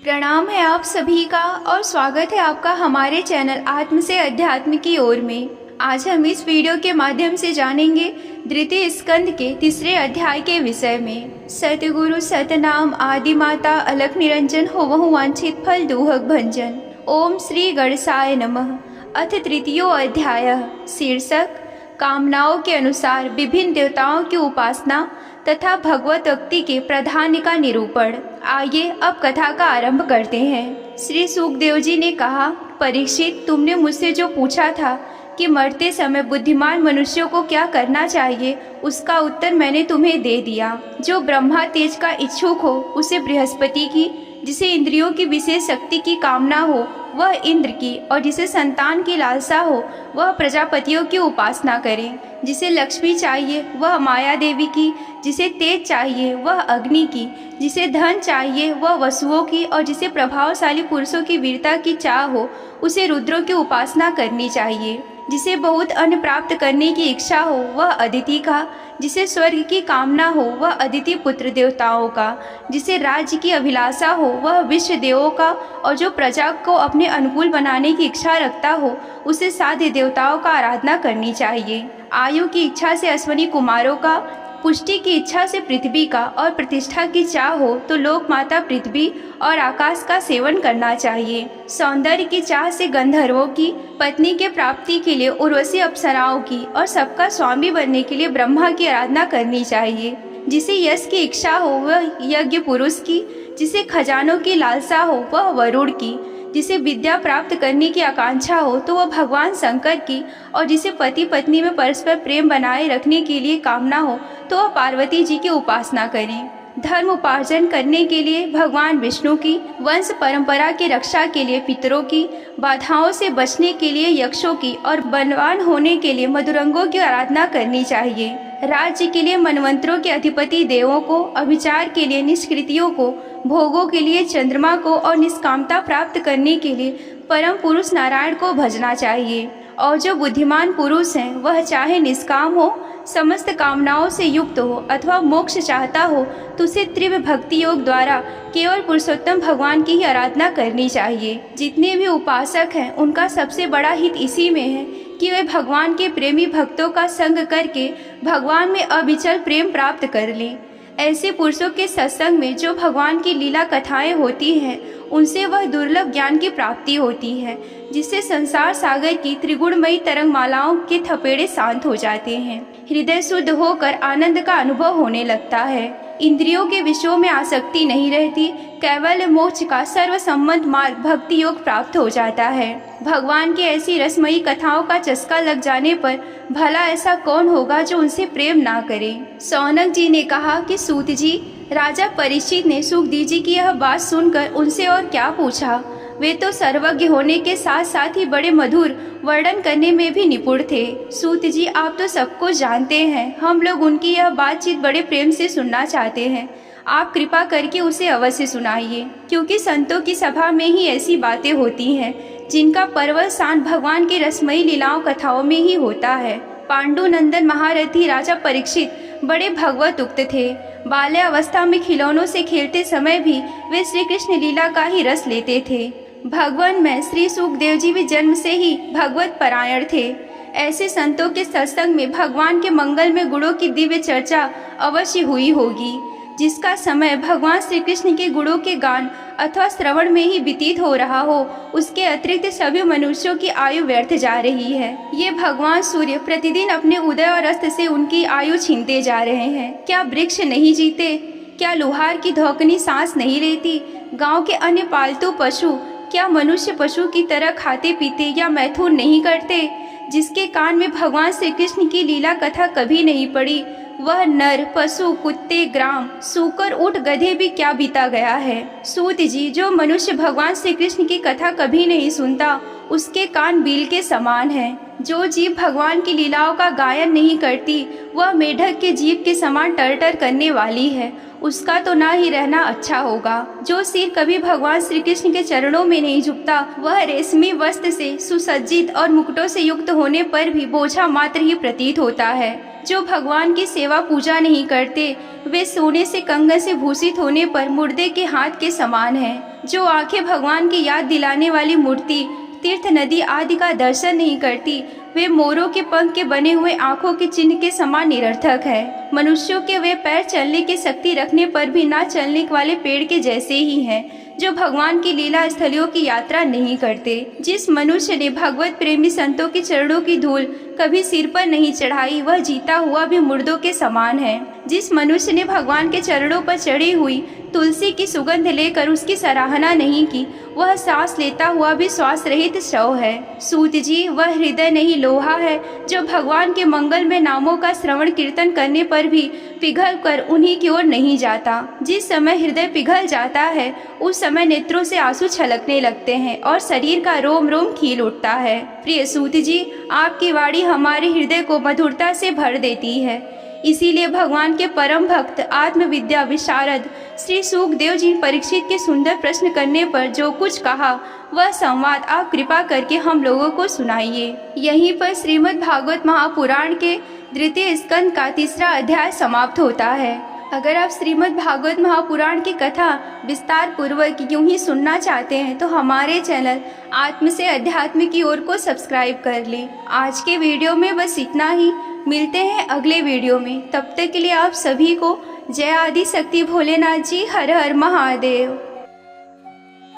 प्रणाम है आप सभी का और स्वागत है आपका हमारे चैनल आत्म से अध्यात्म की ओर में। आज हम इस वीडियो के माध्यम से जानेंगे द्वितीय स्कंद के तीसरे अध्याय के विषय में। सतगुरु सतनाम आदि माता अलख निरंजन होवहु वांछित फल दुहक भंजन। ओम श्री गणेशाय नमः। अथ तृतीयो अध्याय। शीर्षक कामनाओं के अनुसार विभिन्न देवताओं की उपासना तथा भगवत भक्ति के प्राधान्य का निरूपण। आइए अब कथा का आरंभ करते हैं। श्री सुखदेव जी ने कहा, परीक्षित, तुमने मुझसे जो पूछा था कि मरते समय बुद्धिमान मनुष्यों को क्या करना चाहिए, उसका उत्तर मैंने तुम्हें दे दिया। जो ब्रह्मा तेज का इच्छुक हो उसे बृहस्पति की, जिसे इंद्रियों की विशेष शक्ति की कामना हो वह इंद्र की, और जिसे संतान की लालसा हो वह प्रजापतियों की उपासना करे। जिसे लक्ष्मी चाहिए वह माया देवी की, जिसे तेज चाहिए वह अग्नि की, जिसे धन चाहिए वह वसुओं की, और जिसे प्रभावशाली पुरुषों की वीरता की चाह हो उसे रुद्रों की उपासना करनी चाहिए। जिसे बहुत अन्न प्राप्त करने की इच्छा हो वह अदिति का, जिसे स्वर्ग की कामना हो वह अदिति पुत्र देवताओं का, जिसे राज्य की अभिलाषा हो वह विश्व देवों का, और जो प्रजा को अपने अनुकूल बनाने की इच्छा रखता हो उसे साध्य देवताओं का आराधना करनी चाहिए। आयु की इच्छा से अश्वनी कुमारों का, पुष्टि की इच्छा से पृथ्वी का, और प्रतिष्ठा की चाह हो तो लोक माता पृथ्वी और आकाश का सेवन करना चाहिए। सौंदर्य की चाह से गंधर्वों की, पत्नी के प्राप्ति के लिए उर्वशी अप्सराओं की, और सबका स्वामी बनने के लिए ब्रह्मा की आराधना करनी चाहिए। जिसे यश की इच्छा हो वह यज्ञ पुरुष की, जिसे खजानों की लालसा हो वह वरुण की, जिसे विद्या प्राप्त करने की आकांक्षा हो तो वह भगवान शंकर की, और जिसे पति पत्नी में परस्पर प्रेम बनाए रखने के लिए कामना हो तो वह पार्वती जी की उपासना करें। धर्म उपार्जन करने के लिए भगवान विष्णु की, वंश परंपरा की रक्षा के लिए पितरों की, बाधाओं से बचने के लिए यक्षों की, और बलवान होने के लिए मधुरंगों की आराधना करनी चाहिए। राज्य के लिए मनवंतरों के अधिपति देवों को, अभिचार के लिए निष्कृतियों को, भोगों के लिए चंद्रमा को, और निष्कामता प्राप्त करने के लिए परम पुरुष नारायण को भजना चाहिए। और जो बुद्धिमान पुरुष हैं वह चाहे निष्काम हो, समस्त कामनाओं से युक्त हो अथवा मोक्ष चाहता हो तो उसे तीव्र भक्ति योग द्वारा केवल पुरुषोत्तम भगवान की ही आराधना करनी चाहिए। जितने भी उपासक हैं उनका सबसे बड़ा हित इसी में है कि वे भगवान के प्रेमी भक्तों का संग करके भगवान में अविचल प्रेम प्राप्त कर लें। ऐसे पुरुषों के सत्संग में जो भगवान की लीला कथाएं होती हैं उनसे वह दुर्लभ ज्ञान की प्राप्ति होती है, जिससे संसार सागर की त्रिगुणमयी तरंगमालाओं के थपेड़े शांत हो जाते हैं। हृदय शुद्ध होकर आनंद का अनुभव होने लगता है। इंद्रियों के विषयों में आसक्ति नहीं रहती। कैवल्य मोक्ष का सर्वसम्मत मार्ग भक्ति योग प्राप्त हो जाता है। भगवान की ऐसी रसमयी कथाओं का चस्का लग जाने पर भला ऐसा कौन होगा जो उनसे प्रेम ना करे। सौनक जी ने कहा कि सूत जी, राजा परीक्षित ने सुखदेव जी की यह बात सुनकर उनसे और क्या पूछा। वे तो सर्वज्ञ होने के साथ साथ ही बड़े मधुर वर्णन करने में भी निपुण थे। सूत जी, आप तो सबको जानते हैं, हम लोग उनकी यह बातचीत बड़े प्रेम से सुनना चाहते हैं। आप कृपा करके उसे अवश्य सुनाइए, क्योंकि संतों की सभा में ही ऐसी बातें होती हैं जिनका परवल शान भगवान की रसमयी लीलाओं कथाओं में ही होता है। पांडु नंदन महारथी राजा परीक्षित बड़े भगवत उक्त थे। बाल्यावस्था में खिलौनों से खेलते समय भी वे श्री कृष्ण लीला का ही रस लेते थे। भगवान में श्री सुखदेव जी भी जन्म से ही भगवत परायण थे। ऐसे संतों के सत्संग में भगवान के मंगल में गुणों की दिव्य चर्चा अवश्य हुई होगी, जिसका समय भगवान श्री कृष्ण के गुणों के गान अथवा श्रवण में ही व्यतीत हो रहा हो, उसके अतिरिक्त सभी मनुष्यों की आयु व्यर्थ जा रही है। ये भगवान सूर्य प्रतिदिन अपने उदय और अस्त से उनकी आयु छीनते जा रहे हैं। क्या वृक्ष नहीं जीते? क्या लोहार की धौकनी सांस नहीं लेती? गांव के अन्य पालतू पशु क्या मनुष्य पशु की तरह खाते पीते या मैथुन नहीं करते? जिसके कान में भगवान श्री कृष्ण की लीला कथा कभी नहीं पड़ी, वह नर पशु कुत्ते ग्राम सूकर ऊंट गधे भी क्या बीता गया है। सूत जी, जो मनुष्य भगवान श्री कृष्ण की कथा कभी नहीं सुनता उसके कान बील के समान हैं। जो जीव भगवान की लीलाओं का गायन नहीं करती वह मेढक के जीव के समान टर करने वाली है। उसका तो ना ही रहना अच्छा होगा। जो सिर कभी भगवान श्री कृष्ण के चरणों में नहीं झुकता वह रेशमी वस्त्र से सुसज्जित और मुकुटों से युक्त होने पर भी बोझा मात्र ही प्रतीत होता है। जो भगवान की सेवा पूजा नहीं करते वे सोने से कंगन से भूषित होने पर मुर्दे के हाथ के समान हैं। जो आंखें भगवान की याद दिलाने वाली मूर्ति, तीर्थ, नदी आदि का दर्शन नहीं करती, वे मोरों के पंख के बने हुए आंखों के चिन्ह के समान निरर्थक है। मनुष्यों के वे पैर चलने की शक्ति रखने पर भी ना चलने वाले पेड़ के जैसे ही हैं, जो भगवान की लीला स्थलियों की यात्रा नहीं करते। जिस मनुष्य ने भगवत प्रेमी संतों के चरणों की धूल कभी सिर पर नहीं चढ़ाई, वह जीता हुआ भी मुर्दों के समान है। जिस मनुष्य ने भगवान के चरणों पर चढ़ी हुई तुलसी की सुगंध लेकर उसकी सराहना नहीं की, वह सांस लेता हुआ भी श्वास रहित शव है। सूत जी, वह हृदय नहीं लोहा है जो भगवान के मंगल में नामों का श्रवण कीर्तन करने पर भी पिघल कर उन्हीं की ओर नहीं जाता। जिस समय हृदय पिघल जाता है, उस समय नेत्रों से आंसू छलकने लगते हैं और शरीर का रोम रोम खील उठता है। प्रिय सूत जी, आपकी वाणी हमारे हृदय को मधुरता से भर देती है। इसीलिए भगवान के परम भक्त आत्मविद्या विशारद श्री सुखदेव जी परीक्षित के सुंदर प्रश्न करने पर जो कुछ कहा, वह संवाद आप कृपा करके हम लोगों को सुनाइए। यहीं पर श्रीमद् भागवत महापुराण के द्वितीय स्कंद का 3रा अध्याय समाप्त होता है। अगर आप श्रीमद् भागवत महापुराण की कथा विस्तार पूर्वक यूं ही सुनना चाहते हैं तो हमारे चैनल आत्म से अध्यात्म की ओर को सब्सक्राइब कर लें। आज के वीडियो में बस इतना ही। मिलते हैं अगले वीडियो में। तब तक के लिए आप सभी को जय आदि शक्ति भोलेनाथ जी। हर हर महादेव।